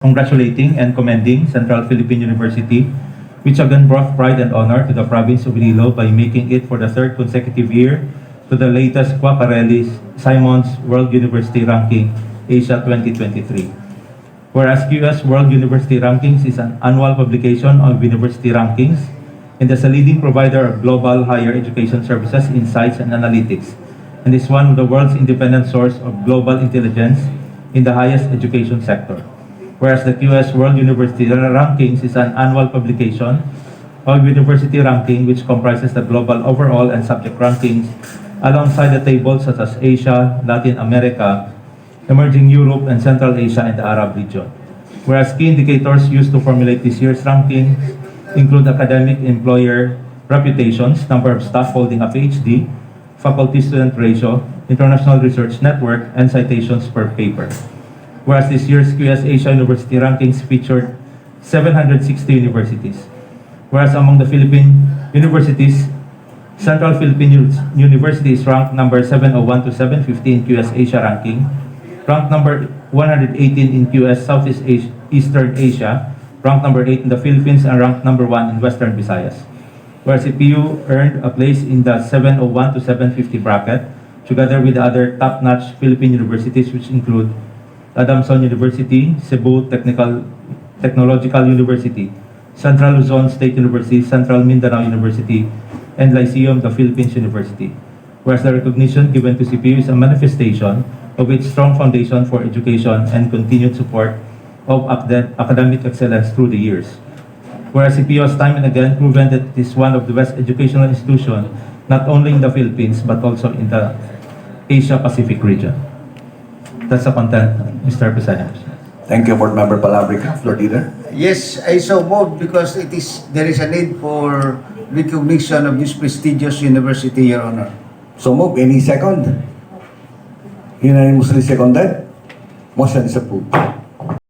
congratulating and commending Central Philippine University, which again brought pride and honor to the province of Iloilo by making it for the third consecutive year to the latest Quacquarelli-Symonds World University Ranking Asia 2023. Whereas QS World University Rankings is an annual publication of university rankings and is a leading provider of global higher education services, insights, and analytics, and is one of the world's independent source of global intelligence in the highest education sector. Whereas the QS World University Rankings is an annual publication of university ranking which comprises the global overall and subject rankings alongside the tables such as Asia, Latin America, emerging Europe, and Central Asia and the Arab region. Whereas key indicators used to formulate this year's ranking include academic employer reputations, number of staff holding a PhD, faculty-student ratio, international research network, and citations per paper. Whereas this year's QS Asia University Rankings featured 760 universities. Whereas among the Philippine universities, Central Philippine University is ranked number 701 to 750 in QS Asia ranking, ranked number 118 in QS Southeast Eastern Asia, ranked number 8 in the Philippines, and ranked number 1 in Western Visayas. Whereas CPU earned a place in the 701 to 750 bracket, together with the other top-notch Philippine universities which include Adamson University, Cebu Technological University, Central Luzon State University, Central Mindanao University, and Lyceum, the Philippines University. Whereas the recognition given to CPU is a manifestation of its strong foundation for education and continued support of academic excellence through the years. Whereas CPU has time and again proven that it is one of the best educational institutions not only in the Philippines but also in the Asia-Pacific region. That's the content, Mr. President. Thank you, Board Member Palabrica. Floor Leader. Yes, I so moved because there is a need for recognition of this prestigious university, Your Honor. So move. Any second? Unanimously seconded. Motion is approved.